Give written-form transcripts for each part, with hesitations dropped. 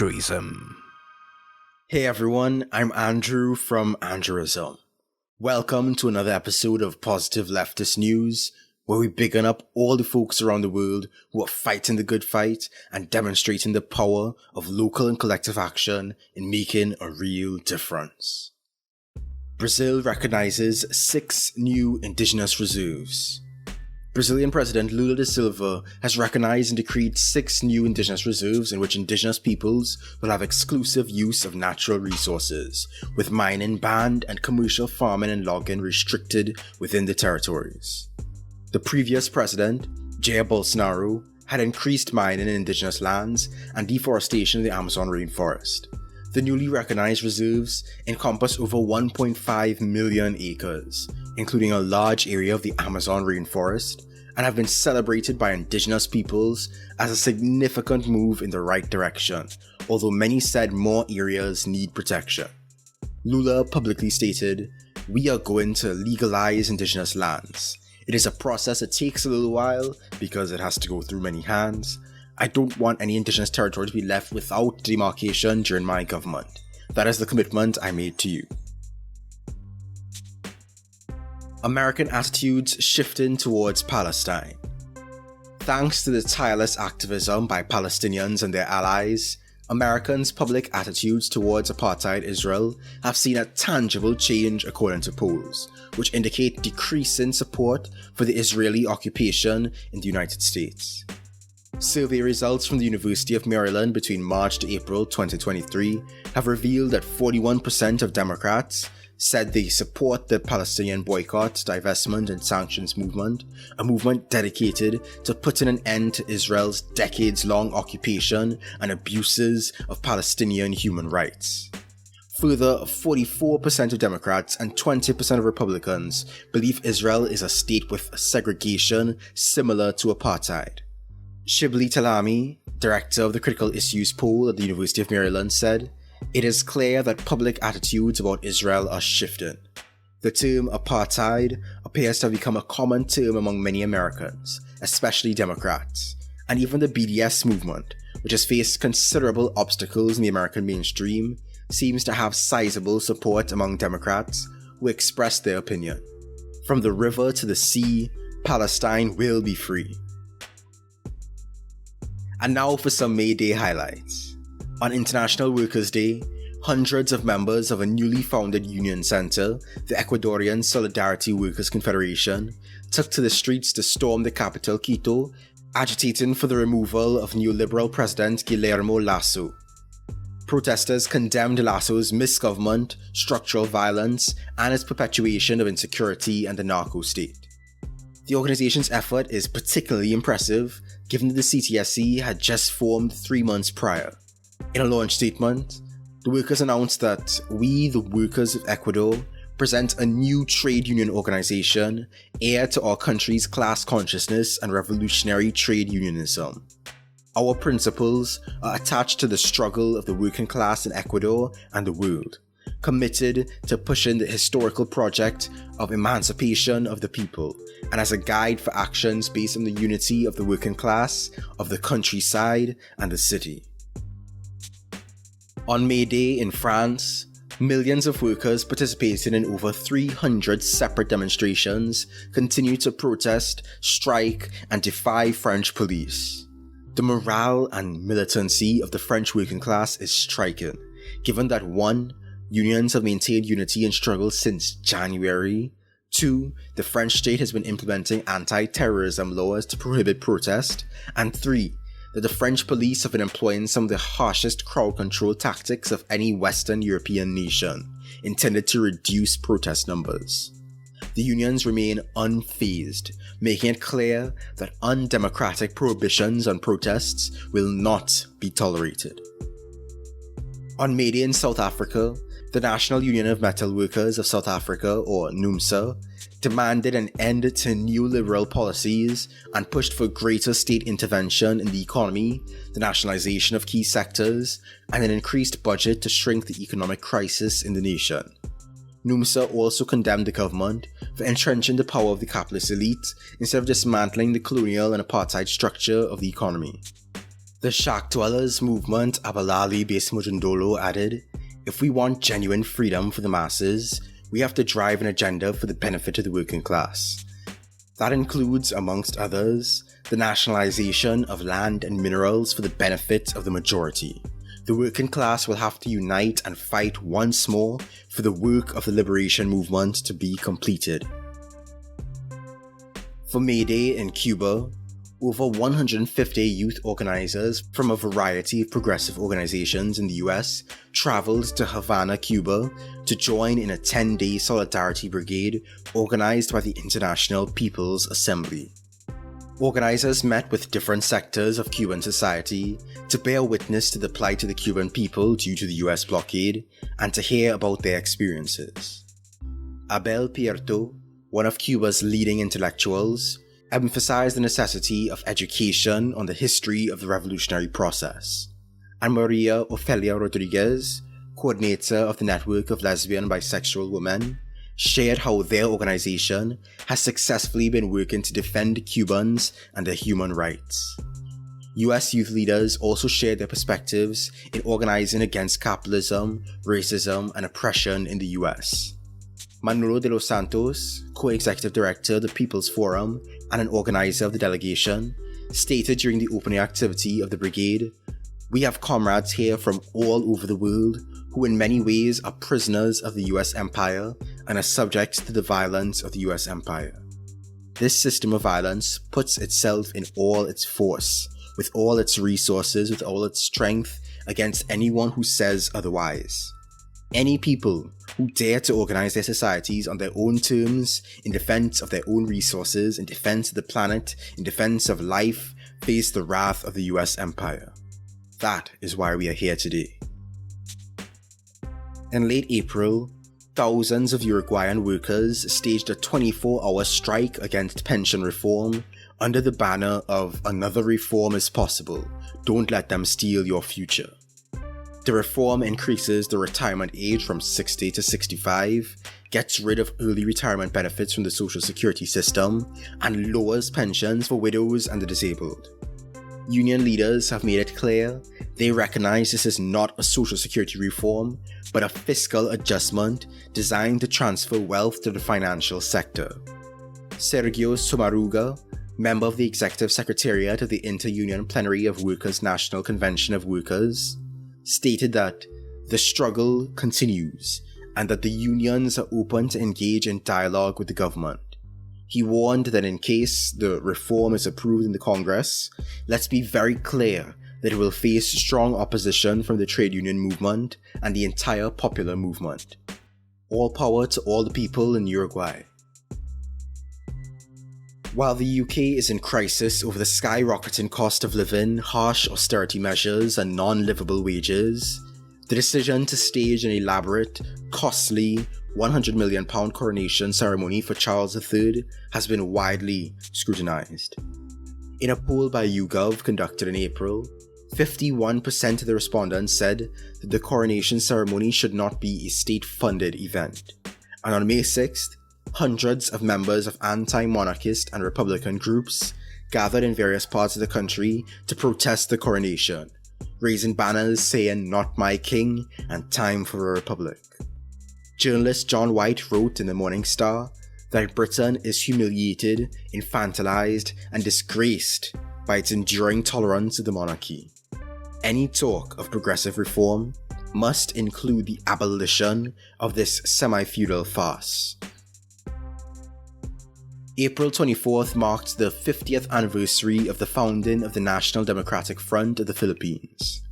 anti-capitalism. Hey everyone, I'm Andrew from Andrewism. Welcome to another episode of Positive Leftist News, where we bigging up all the folks around the world who are fighting the good fight and demonstrating the power of local and collective action in making a real difference. Brazil recognizes 6 new indigenous reserves. Brazilian President Lula da Silva has recognized and decreed 6 new indigenous reserves in which indigenous peoples will have exclusive use of natural resources, with mining banned and commercial farming and logging restricted within the territories. The previous president, Jair Bolsonaro, had increased mining in indigenous lands and deforestation in the Amazon rainforest. The newly recognized reserves encompass over 1.5 million acres, including a large area of the Amazon rainforest, and have been celebrated by indigenous peoples as a significant move in the right direction, although many said more areas need protection. Lula publicly stated, "We are going to legalize indigenous lands. It is a process that takes a little while because it has to go through many hands. I don't want any indigenous territory to be left without demarcation during my government. That is the commitment I made to you." American attitudes shifting towards Palestine. Thanks to the tireless activism by Palestinians and their allies, Americans' public attitudes towards apartheid Israel have seen a tangible change according to polls, which indicate decreasing support for the Israeli occupation in the United States. Survey results from the University of Maryland between March to April 2023 have revealed that 41% of Democrats said they support the Palestinian boycott, divestment, and sanctions movement, a movement dedicated to putting an end to Israel's decades-long occupation and abuses of Palestinian human rights. Further, 44% of Democrats and 20% of Republicans believe Israel is a state with segregation similar to apartheid. Shibli Talami, director of the Critical Issues poll at the University of Maryland, said, "It is clear that public attitudes about Israel are shifting. The term apartheid appears to have become a common term among many Americans, especially Democrats, and even the BDS movement, which has faced considerable obstacles in the American mainstream, seems to have sizable support among Democrats who express their opinion. From the river to the sea, Palestine will be free." And now for some May Day highlights. On International Workers' Day, hundreds of members of a newly founded union center, the Ecuadorian Solidarity Workers Confederation, took to the streets to storm the capital Quito, agitating for the removal of neoliberal President Guillermo Lasso. Protesters condemned Lasso's misgovernment, structural violence, and its perpetuation of insecurity and the narco-state. The organization's effort is particularly impressive, given that the CTSE had just formed 3 months prior. In a launch statement, the workers announced that "We, the workers of Ecuador, present a new trade union organization heir to our country's class consciousness and revolutionary trade unionism. Our principles are attached to the struggle of the working class in Ecuador and the world, committed to pushing the historical project of emancipation of the people, and as a guide for actions based on the unity of the working class, of the countryside, and the city." On May Day in France, millions of workers participating in over 300 separate demonstrations continue to protest, strike, and defy French police. The morale and militancy of the French working class is striking, given that 1. Unions have maintained unity and struggle since January. 2. The French state has been implementing anti-terrorism laws to prohibit protest. And 3. That the French police have been employing some of the harshest crowd control tactics of any Western European nation, intended to reduce protest numbers. The unions remain unfazed, making it clear that undemocratic prohibitions on protests will not be tolerated. On May Day in South Africa, the National Union of Metal Workers of South Africa, or NUMSA, demanded an end to neoliberal policies and pushed for greater state intervention in the economy, the nationalization of key sectors, and an increased budget to shrink the economic crisis in the nation. NUMSA also condemned the government for entrenching the power of the capitalist elite instead of dismantling the colonial and apartheid structure of the economy. The Shack Dwellers movement Abalali Besmujundolo added, "If we want genuine freedom for the masses, we have to drive an agenda for the benefit of the working class. That includes, amongst others, the nationalization of land and minerals for the benefit of the majority. The working class will have to unite and fight once more for the work of the liberation movement to be completed." For May Day in Cuba, over 150 youth organizers from a variety of progressive organizations in the US traveled to Havana, Cuba to join in a 10-day solidarity brigade organized by the International People's Assembly. Organizers met with different sectors of Cuban society to bear witness to the plight of the Cuban people due to the US blockade and to hear about their experiences. Abel Pierto, one of Cuba's leading intellectuals, emphasized the necessity of education on the history of the revolutionary process, and Maria Ofelia Rodriguez, coordinator of the Network of Lesbian and Bisexual Women, shared how their organization has successfully been working to defend Cubans and their human rights. US youth leaders also shared their perspectives in organizing against capitalism, racism, and oppression in the US. Manolo de los Santos, co-executive director of the People's Forum and an organizer of the delegation, stated during the opening activity of the brigade, "We have comrades here from all over the world who in many ways are prisoners of the US empire and are subject to the violence of the US empire. This system of violence puts itself in all its force, with all its resources, with all its strength, against anyone who says otherwise. Any people who dare to organize their societies on their own terms, in defense of their own resources, in defense of the planet, in defense of life, face the wrath of the US empire. That is why we are here today." In late April, thousands of Uruguayan workers staged a 24-hour strike against pension reform under the banner of "Another reform is possible. Don't let them steal your future." The reform increases the retirement age from 60 to 65, gets rid of early retirement benefits from the Social Security system, and lowers pensions for widows and the disabled. Union leaders have made it clear they recognize this is not a Social Security reform, but a fiscal adjustment designed to transfer wealth to the financial sector. Sergio Somaruga, member of the Executive Secretariat of the Inter-Union Plenary of Workers' National Convention of Workers, stated that the struggle continues and that the unions are open to engage in dialogue with the government. He warned that in case the reform is approved in the Congress, let's be very clear that it will face strong opposition from the trade union movement and the entire popular movement. All power to all the people in Uruguay. While the UK is in crisis over the skyrocketing cost of living, harsh austerity measures, and non-livable wages, the decision to stage an elaborate, costly £100 million coronation ceremony for Charles III has been widely scrutinised. In a poll by YouGov conducted in April, 51% of the respondents said that the coronation ceremony should not be a state-funded event. And on May 6th, hundreds of members of anti-monarchist and Republican groups gathered in various parts of the country to protest the coronation, raising banners saying "Not my king" and "Time for a republic." Journalist John White wrote in the Morning Star that Britain is humiliated, infantilized, and disgraced by its enduring tolerance of the monarchy. Any talk of progressive reform must include the abolition of this semi-feudal farce. April 24th marked the 50th anniversary of the founding of the National Democratic Front of the Philippines.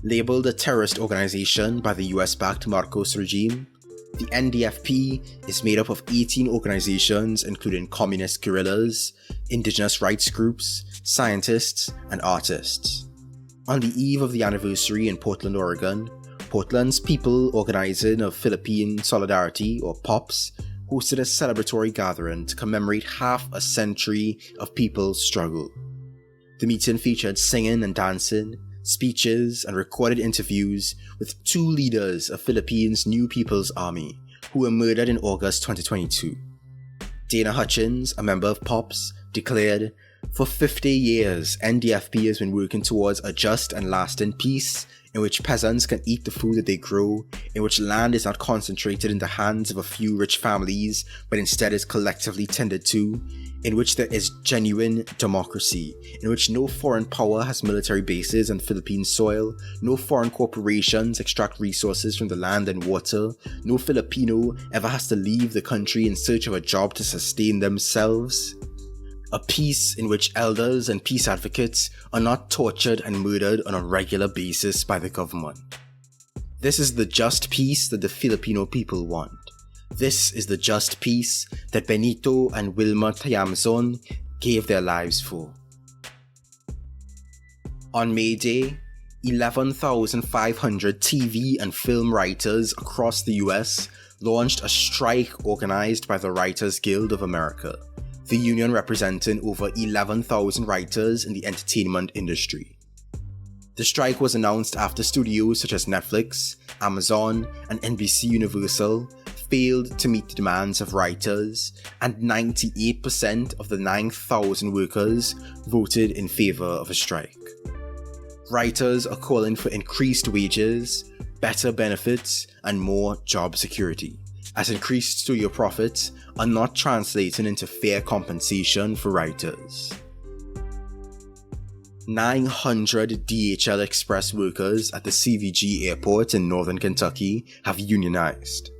Labeled a terrorist organization by the US-backed Marcos regime, the NDFP is made up of 18 organizations including communist guerrillas, indigenous rights groups, scientists, and artists. On the eve of the anniversary in Portland, Oregon, Portland's People Organizing of Philippine Solidarity, or POPs, hosted a celebratory gathering to commemorate half a century of people's struggle. The meeting featured singing and dancing, speeches, and recorded interviews with two leaders of Philippines' New People's Army who were murdered in August 2022. Dana Hutchins, a member of POPs, declared, For 50 years, NDFP has been working towards a just and lasting peace in which peasants can eat the food that they grow, in which land is not concentrated in the hands of a few rich families, but instead is collectively tended to, in which there is genuine democracy, in which no foreign power has military bases on Philippine soil, no foreign corporations extract resources from the land and water, no Filipino ever has to leave the country in search of a job to sustain themselves. A peace in which elders and peace advocates are not tortured and murdered on a regular basis by the government. This is the just peace that the Filipino people want. This is the just peace that Benito and Wilma Tayamzon gave their lives for. On May Day, 11,500 TV and film writers across the US launched a strike organized by the Writers Guild of America, the union representing over 11,000 writers in the entertainment industry. The strike was announced after studios such as Netflix, Amazon, and NBC Universal failed to meet the demands of writers, and 98% of the 9,000 workers voted in favor of a strike. Writers are calling for increased wages, better benefits, and more job security, as increased studio profits are not translating into fair compensation for writers. 900 DHL Express workers at the CVG airport in northern Kentucky have unionized.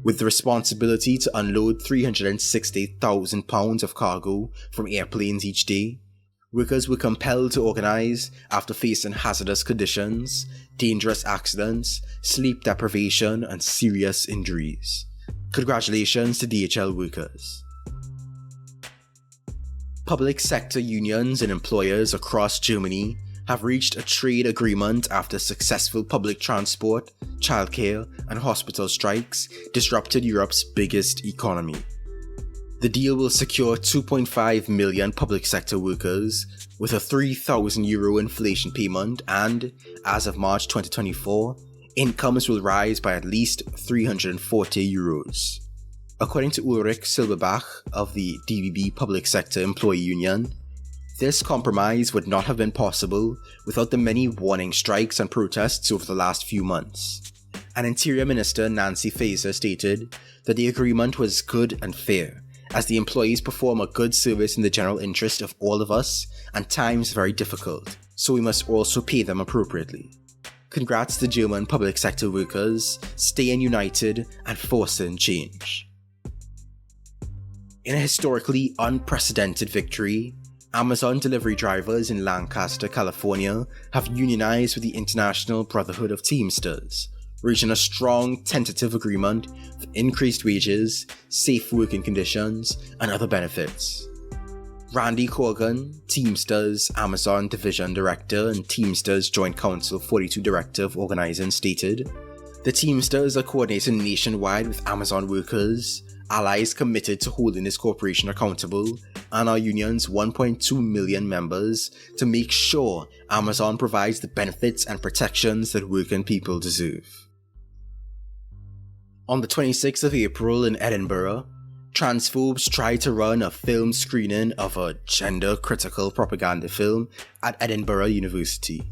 With the responsibility to unload 360,000 pounds of cargo from airplanes each day, workers were compelled to organize after facing hazardous conditions, dangerous accidents, sleep deprivation, and serious injuries. Congratulations to DHL workers. Public sector unions and employers across Germany have reached a trade agreement after successful public transport, childcare, and hospital strikes disrupted Europe's biggest economy. The deal will secure 2.5 million public sector workers with a €3,000 inflation payment, and, as of March 2024, incomes will rise by at least €340. According to Ulrich Silberbach of the DBB Public Sector Employee Union, this compromise would not have been possible without the many warning strikes and protests over the last few months. And Interior Minister Nancy Faeser stated that the agreement was good and fair, as the employees perform a good service in the general interest of all of us, and times very difficult, so we must also pay them appropriately. Congrats to German public sector workers, staying united and forcing change. In a historically unprecedented victory, Amazon delivery drivers in Lancaster, California have unionized with the International Brotherhood of Teamsters, reaching a strong tentative agreement for increased wages, safe working conditions, and other benefits. Randy Corgan, Teamsters Amazon Division Director and Teamsters Joint Council 42 Director of Organizing, stated, "The Teamsters are coordinating nationwide with Amazon workers, allies committed to holding this corporation accountable, and our union's 1.2 million members to make sure Amazon provides the benefits and protections that working people deserve." On the 26th of April in Edinburgh, transphobes tried to run a film screening of a gender-critical propaganda film at Edinburgh University.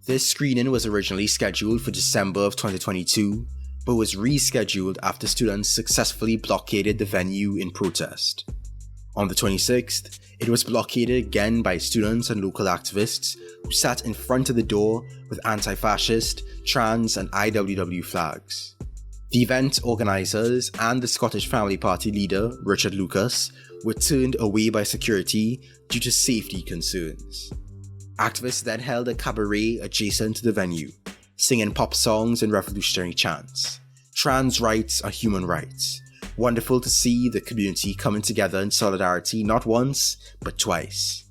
This screening was originally scheduled for December of 2022, but was rescheduled after students successfully blockaded the venue in protest. On the 26th, it was blockaded again by students and local activists who sat in front of the door with anti-fascist, trans, and IWW flags. The event organisers and the Scottish Family Party leader, Richard Lucas, were turned away by security due to safety concerns. Activists then held a cabaret adjacent to the venue, singing pop songs and revolutionary chants. Trans rights are human rights. Wonderful to see the community coming together in solidarity not once, but twice.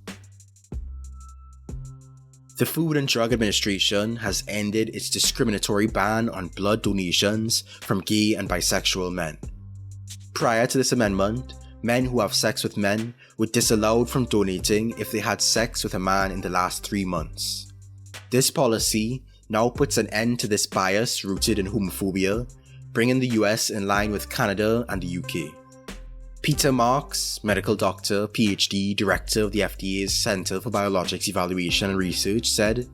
The Food and Drug Administration has ended its discriminatory ban on blood donations from gay and bisexual men. Prior to this amendment, men who have sex with men were disallowed from donating if they had sex with a man in the last 3 months. This policy now puts an end to this bias rooted in homophobia, bringing the US in line with Canada and the UK. Peter Marks, medical doctor, PhD, director of the FDA's Center for Biologics Evaluation and Research, said,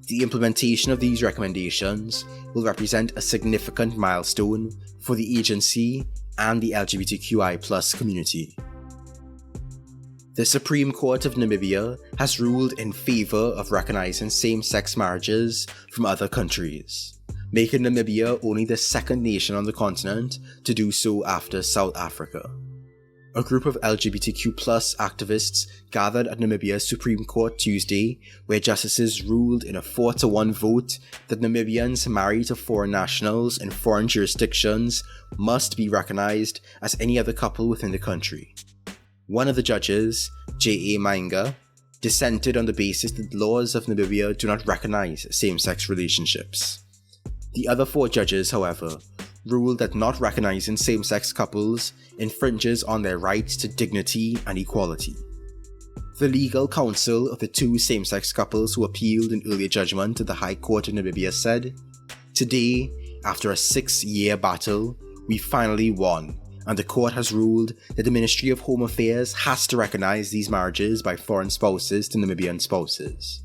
"The implementation of these recommendations will represent a significant milestone for the agency and the LGBTQI+ community." The Supreme Court of Namibia has ruled in favour of recognising same-sex marriages from other countries, making Namibia only the second nation on the continent to do so after South Africa. A group of LGBTQ+ activists gathered at Namibia's Supreme Court Tuesday, where justices ruled in a 4-1 vote that Namibians married to foreign nationals in foreign jurisdictions must be recognised as any other couple within the country. One of the judges, J.A. Mainga, dissented on the basis that laws of Namibia do not recognise same-sex relationships. The other 4 judges, however, ruled that not recognising same-sex couples infringes on their rights to dignity and equality. The legal counsel of the 2 same-sex couples who appealed an earlier judgment to the High Court of Namibia said, "Today, after a 6-year battle, we finally won, and the court has ruled that the Ministry of Home Affairs has to recognise these marriages by foreign spouses to Namibian spouses."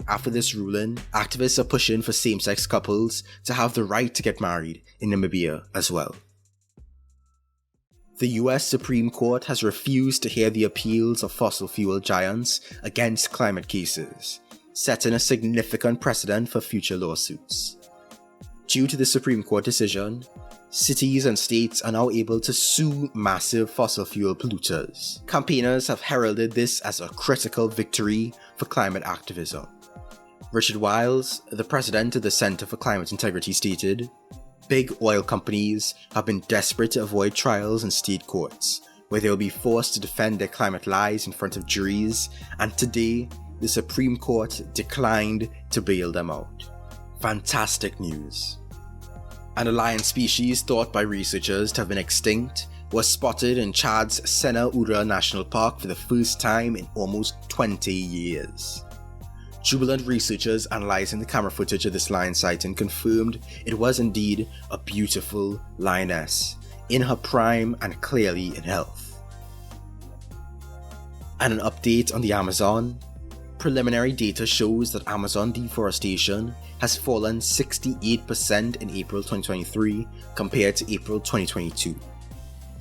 After this ruling, activists are pushing for same-sex couples to have the right to get married in Namibia as well. The US Supreme Court has refused to hear the appeals of fossil fuel giants against climate cases, setting a significant precedent for future lawsuits. Due to the Supreme Court decision, cities and states are now able to sue massive fossil fuel polluters. Campaigners have heralded this as a critical victory for climate activism. Richard Wiles, the president of the Center for Climate Integrity, stated, "Big oil companies have been desperate to avoid trials in state courts, where they will be forced to defend their climate lies in front of juries, and today, the Supreme Court declined to bail them out." Fantastic news. An alien species thought by researchers to have been extinct was spotted in Chad's Sena Ura National Park for the first time in almost 20 years. Jubilant researchers analysing the camera footage of this lion sighting confirmed it was indeed a beautiful lioness, in her prime and clearly in health. And an update on the Amazon. Preliminary data shows that Amazon deforestation has fallen 68% in April 2023 compared to April 2022.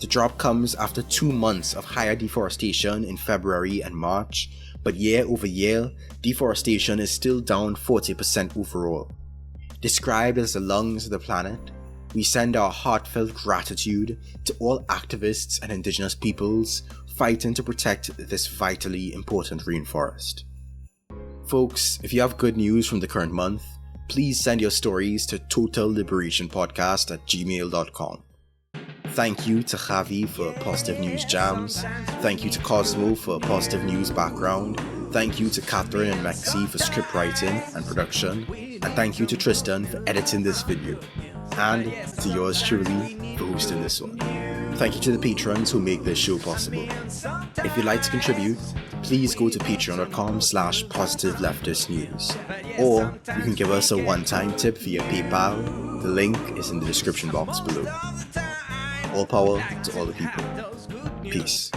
The drop comes after 2 months of higher deforestation in February and March, but year over year, deforestation is still down 40% overall. Described as the lungs of the planet, we send our heartfelt gratitude to all activists and Indigenous peoples fighting to protect this vitally important rainforest. Folks, if you have good news from the current month, please send your stories to totalliberationpodcast@gmail.com. Thank you to Javi for Positive News Jams. Thank you to Cosmo for Positive News background. Thank you to Catherine and Mexi for script writing and production. And thank you to Tristan for editing this video. And to yours truly for hosting this one. Thank you to the patrons who make this show possible. If you'd like to contribute, please go to patreon.com/positiveleftistnews. Or you can give us a one-time tip via PayPal. The link is in the description box below. All power to all the people. Peace.